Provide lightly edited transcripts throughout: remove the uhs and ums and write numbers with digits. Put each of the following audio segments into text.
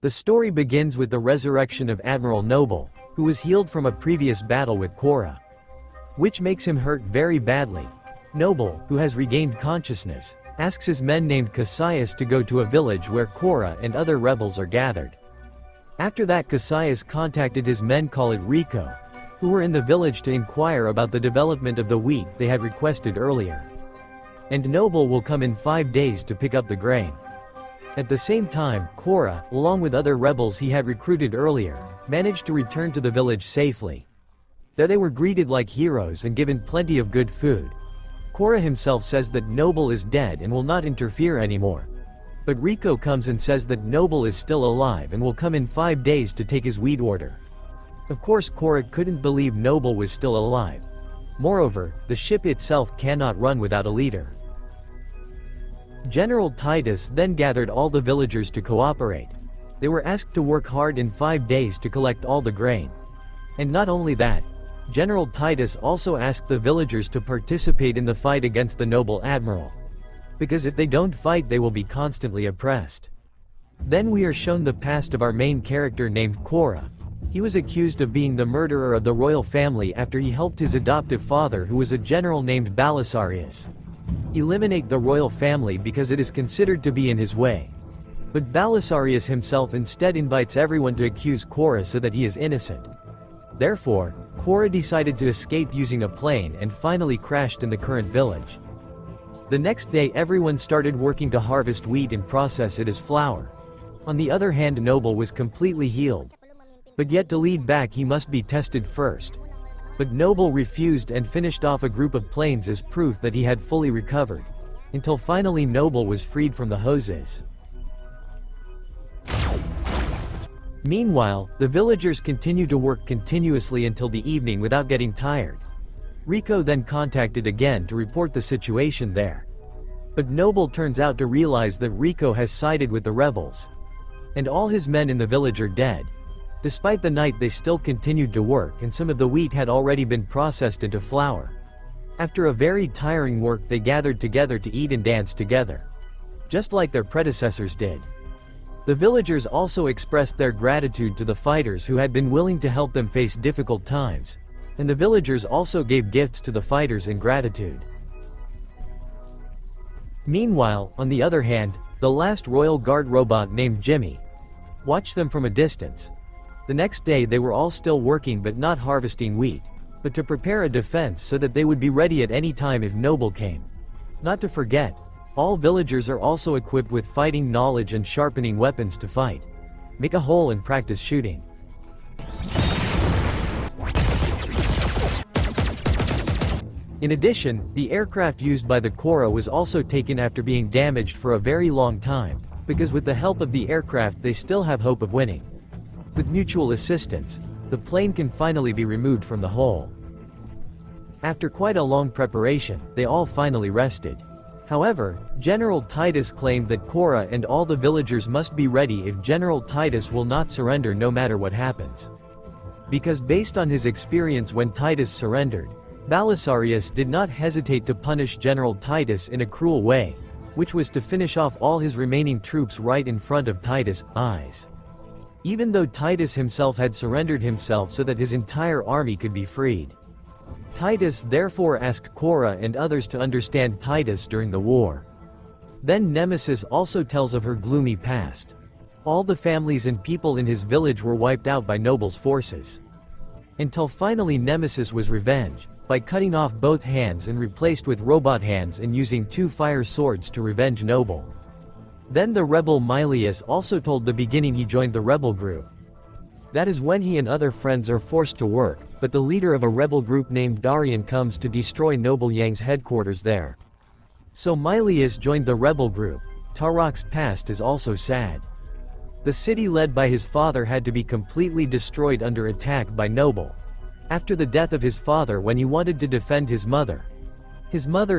The story begins with the resurrection of Admiral Noble, who was healed from a previous battle with Korra, which makes him hurt very badly. Noble, who has regained consciousness, asks his men named Cassius to go to a village where Korra and other rebels are gathered. After that, Cassius contacted his men called Rico, who were in the village, to inquire about the development of the wheat they had requested earlier. And Noble will come in 5 days to pick up the grain. At the same time, Korra, along with other rebels he had recruited earlier, managed to return to the village safely. There they were greeted like heroes and given plenty of good food. Korra himself says that Noble is dead and will not interfere anymore. But Rico comes and says that Noble is still alive and will come in 5 days to take his wheat order. Of course, Korra couldn't believe Noble was still alive. Moreover, the ship itself cannot run without a leader. General Titus then gathered all the villagers to cooperate. They were asked to work hard in 5 days to collect all the grain. And not only that, General Titus also asked the villagers to participate in the fight against the noble admiral. Because if they don't fight, they will be constantly oppressed. Then we are shown the past of our main character named Korra. He was accused of being the murderer of the royal family after he helped his adoptive father, who was a general named Belisarius, eliminate the royal family because it is considered to be in his way. But Belisarius himself instead invites everyone to accuse Korra so that he is innocent. Therefore, Korra decided to escape using a plane and finally crashed in the current village. The next day, everyone started working to harvest wheat and process it as flour. On the other hand, Noble was completely healed. But yet to lead back he must be tested first. But Noble refused and finished off a group of planes as proof that he had fully recovered. Until finally Noble was freed from the hoses. Meanwhile, the villagers continued to work continuously until the evening without getting tired. Rico then contacted again to report the situation there. But Noble turns out to realize that Rico has sided with the rebels. And all his men in the village are dead. Despite the night, they still continued to work, and some of the wheat had already been processed into flour. After a very tiring work, they gathered together to eat and dance together, just like their predecessors did. The villagers also expressed their gratitude to the fighters who had been willing to help them face difficult times, and the villagers also gave gifts to the fighters in gratitude. Meanwhile, on the other hand, the last royal guard robot named Jimmy watched them from a distance. The next day they were all still working but not harvesting wheat, but to prepare a defense so that they would be ready at any time if Noble came. Not to forget, all villagers are also equipped with fighting knowledge and sharpening weapons to fight, make a hole and practice shooting. In addition, the aircraft used by the Korra was also taken after being damaged for a very long time, because with the help of the aircraft they still have hope of winning. With mutual assistance, the plane can finally be removed from the hole. After quite a long preparation, they all finally rested. However, General Titus claimed that Korra and all the villagers must be ready if General Titus will not surrender no matter what happens. Because based on his experience when Titus surrendered, Belisarius did not hesitate to punish General Titus in a cruel way, which was to finish off all his remaining troops right in front of Titus' eyes. Even though Titus himself had surrendered himself so that his entire army could be freed. Titus therefore asked Korra and others to understand Titus during the war. Then Nemesis also tells of her gloomy past. All the families and people in his village were wiped out by Noble's forces. Until finally Nemesis was revenged, by cutting off both hands and replaced with robot hands and using 2 fire swords to revenge Noble. Then the rebel Mylius also told the beginning he joined the rebel group. That is when he and other friends are forced to work, but the leader of a rebel group named Darian comes to destroy Noble Yang's headquarters there. So Mylius joined the rebel group. Tarok's past is also sad. The city led by his father had to be completely destroyed under attack by Noble. After the death of his father, when he wanted to defend his mother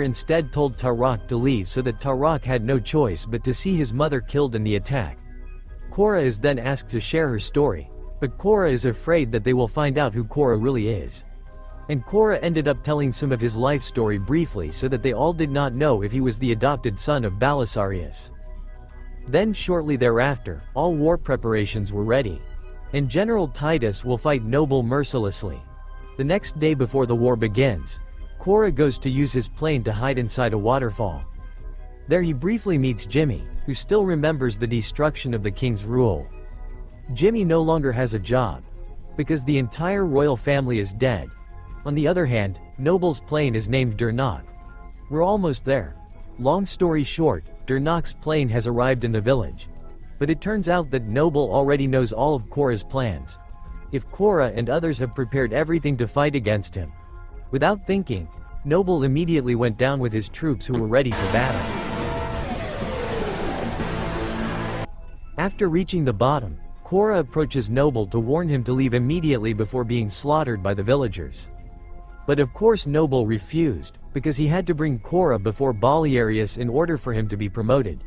instead told Tarok to leave, so that Tarok had no choice but to see his mother killed in the attack. Korra is then asked to share her story, but Korra is afraid that they will find out who Korra really is. And Korra ended up telling some of his life story briefly so that they all did not know if he was the adopted son of Belisarius. Then shortly thereafter, all war preparations were ready. And General Titus will fight Noble mercilessly. The next day before the war begins, Korra goes to use his plane to hide inside a waterfall. There he briefly meets Jimmy, who still remembers the destruction of the king's rule. Jimmy no longer has a job, because the entire royal family is dead. On the other hand, Noble's plane is named Dernok. We're almost there. Long story short, Dernok's plane has arrived in the village. But it turns out that Noble already knows all of Korra's plans. If Korra and others have prepared everything to fight against him. Without thinking, Noble immediately went down with his troops who were ready for battle. After reaching the bottom, Korra approaches Noble to warn him to leave immediately before being slaughtered by the villagers. But of course Noble refused, because he had to bring Korra before Baliarius in order for him to be promoted.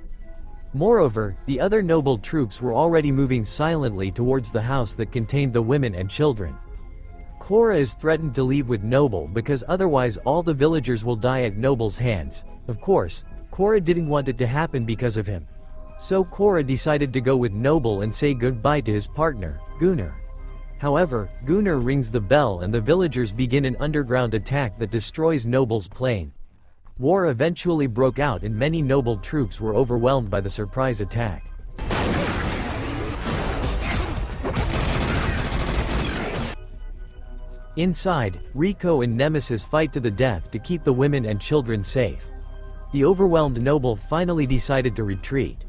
Moreover, the other Noble troops were already moving silently towards the house that contained the women and children. Korra is threatened to leave with Noble because otherwise all the villagers will die at Noble's hands. Of course, Korra didn't want it to happen because of him. So Korra decided to go with Noble and say goodbye to his partner, Gunnar. However, Gunnar rings the bell and the villagers begin an underground attack that destroys Noble's plane. War eventually broke out and many Noble troops were overwhelmed by the surprise attack. Inside, Rico and Nemesis fight to the death to keep the women and children safe. The overwhelmed Noble finally decided to retreat.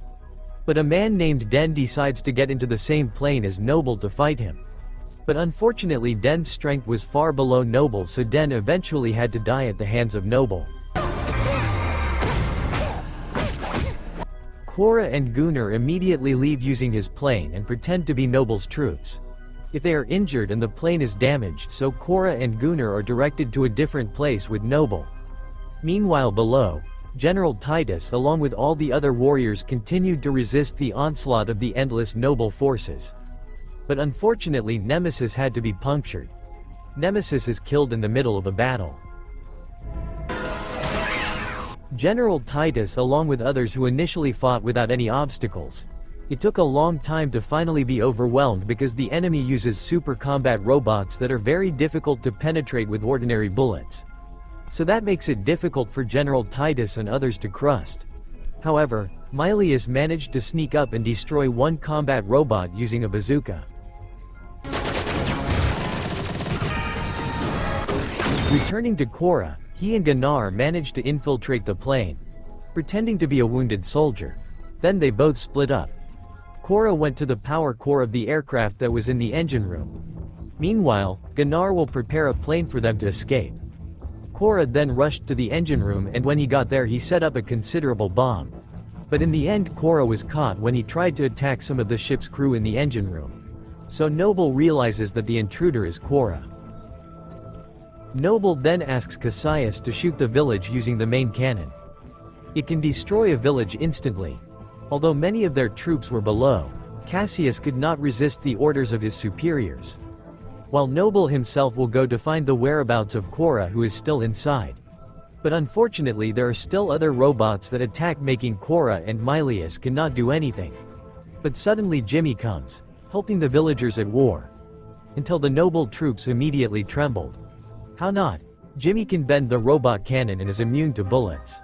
But a man named Den decides to get into the same plane as Noble to fight him. But unfortunately Den's strength was far below Noble, so Den eventually had to die at the hands of Noble. Korra and Gunnar immediately leave using his plane and pretend to be Noble's troops. If they are injured and the plane is damaged, so Korra and Gunnar are directed to a different place with Noble. Meanwhile below, General Titus along with all the other warriors continued to resist the onslaught of the endless Noble forces. But unfortunately Nemesis had to be punctured. Nemesis is killed in the middle of a battle. General Titus along with others who initially fought without any obstacles. It took a long time to finally be overwhelmed because the enemy uses super combat robots that are very difficult to penetrate with ordinary bullets. So that makes it difficult for General Titus and others to crust. However, Mylius managed to sneak up and destroy one combat robot using a bazooka. Returning to Korra, he and Gunnar managed to infiltrate the plane, pretending to be a wounded soldier. Then they both split up. Korra went to the power core of the aircraft that was in the engine room. Meanwhile, Gunnar will prepare a plane for them to escape. Korra then rushed to the engine room and when he got there he set up a considerable bomb. But in the end Korra was caught when he tried to attack some of the ship's crew in the engine room. So Noble realizes that the intruder is Korra. Noble then asks Cassius to shoot the village using the main cannon. It can destroy a village instantly. Although many of their troops were below, Cassius could not resist the orders of his superiors. While Noble himself will go to find the whereabouts of Korra who is still inside. But unfortunately there are still other robots that attack, making Korra and Mylius cannot do anything. But suddenly Jimmy comes, helping the villagers at war. Until the Noble troops immediately trembled. How not? Jimmy can bend the robot cannon and is immune to bullets.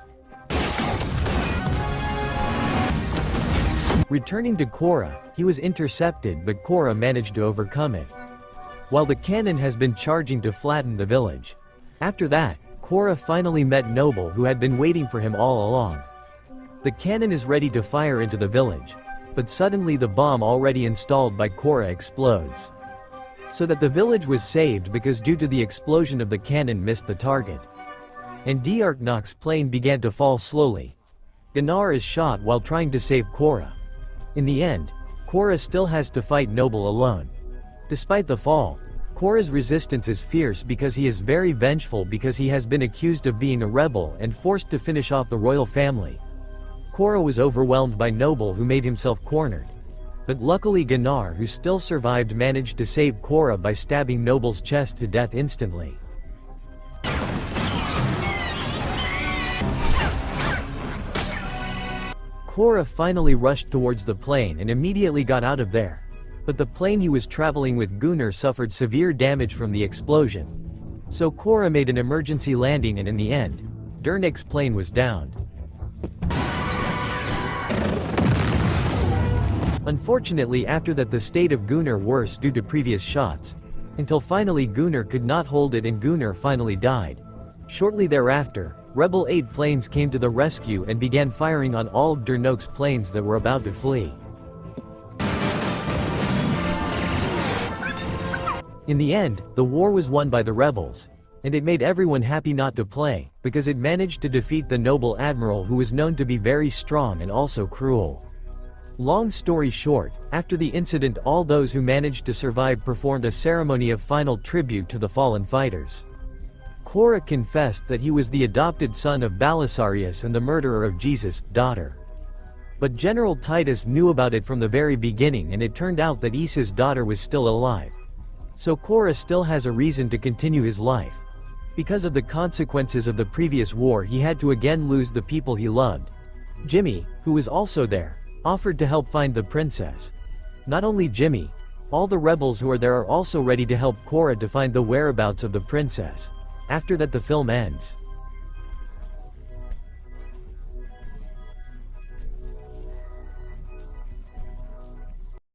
Returning to Korra, he was intercepted but Korra managed to overcome it. While the cannon has been charging to flatten the village. After that, Korra finally met Noble who had been waiting for him all along. The cannon is ready to fire into the village. But suddenly the bomb already installed by Korra explodes. So that the village was saved because due to the explosion of the cannon missed the target. And Diarknok's plane began to fall slowly. Gunnar is shot while trying to save Korra. In the end, Korra still has to fight Noble alone. Despite the fall, Korra's resistance is fierce because he is very vengeful because he has been accused of being a rebel and forced to finish off the royal family. Korra was overwhelmed by Noble who made himself cornered. But luckily Gunnar who still survived managed to save Korra by stabbing Noble's chest to death instantly. Korra finally rushed towards the plane and immediately got out of there. But the plane he was traveling with Gunnar suffered severe damage from the explosion. So Korra made an emergency landing and in the end, Dernick's plane was downed. Unfortunately, after that the state of Gunnar worse due to previous shots. Until finally Gunnar could not hold it and Gunnar finally died. Shortly thereafter, Rebel 8 planes came to the rescue and began firing on all of Dernick's planes that were about to flee. In the end, the war was won by the rebels. And it made everyone happy not to play, because it managed to defeat the noble admiral who was known to be very strong and also cruel. Long story short, after the incident all those who managed to survive performed a ceremony of final tribute to the fallen fighters. Korra confessed that he was the adopted son of Belisarius and the murderer of Jesus' daughter. But General Titus knew about it from the very beginning and it turned out that Issa's daughter was still alive. So Korra still has a reason to continue his life. Because of the consequences of the previous war he had to again lose the people he loved. Jimmy, who was also there, offered to help find the princess. Not only Jimmy, all the rebels who are there are also ready to help Korra to find the whereabouts of the princess. After that the film ends.